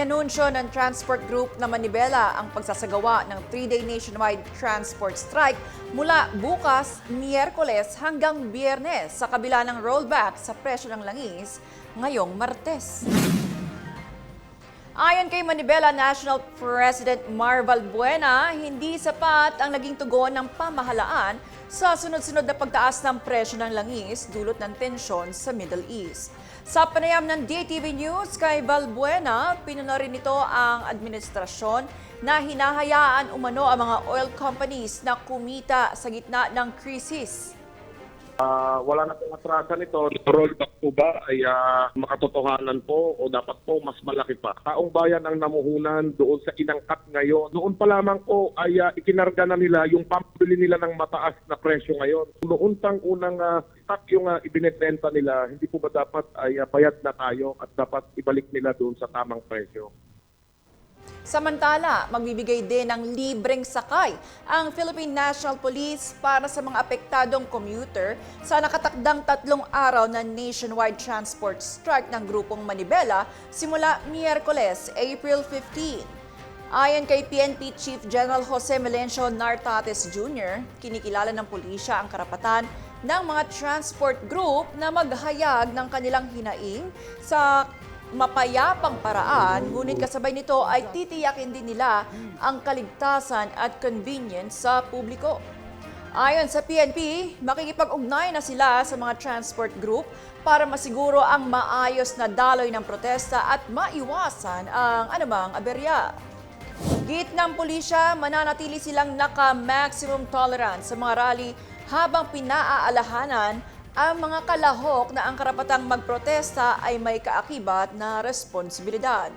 Inanunsyo ng Transport Group na Manibela ang pagsasagawa ng 3-day nationwide transport strike mula bukas, Miyerkules hanggang Biyernes sa kabila ng rollback sa presyo ng langis ngayong Martes. Ayon kay Manibela National President Marval Buena, hindi sapat ang naging tugon ng pamahalaan sa sunod-sunod na pagtaas ng presyo ng langis dulot ng tensyon sa Middle East. Sa panayam ng DTV News kay Balbuena, pinuna rin nito ang administrasyon na hinahayaan umano ang mga oil companies na kumita sa gitna ng krisis. Wala na pong atrasan ito. Rollback po ba ay makatotohanan po o dapat po mas malaki pa? Taong bayan ang namuhunan doon sa inangkat ngayon. Noon pa lamang po ay ikinarga na nila yung pambili nila ng mataas na presyo ngayon. Noon pang unang stock yung ibinebenta nila, hindi po ba dapat ay bayad na tayo at dapat ibalik nila doon sa tamang presyo? Samantala, magbibigay din ng libreng sakay ang Philippine National Police para sa mga apektadong commuter sa nakatakdang 3 araw na nationwide transport strike ng grupong Manibela simula Miyerkules, April 15. Ayon kay PNP Chief General Jose Melencio Nartates Jr., kinikilala ng pulisya ang karapatan ng mga transport group na maghayag ng kanilang hinaing sa mapayapang paraan, ngunit kasabay nito ay titiyakin din nila ang kaligtasan at convenience sa publiko. Ayon sa PNP, makikipag-ugnay na sila sa mga transport group para masiguro ang maayos na daloy ng protesta at maiwasan ang anumang aberya. Git ng pulisya, mananatili silang naka-maximum tolerance sa mga rally habang pinaaalahanan ang mga kalahok na ang karapatang magprotesta ay may kaakibat na responsibilidad.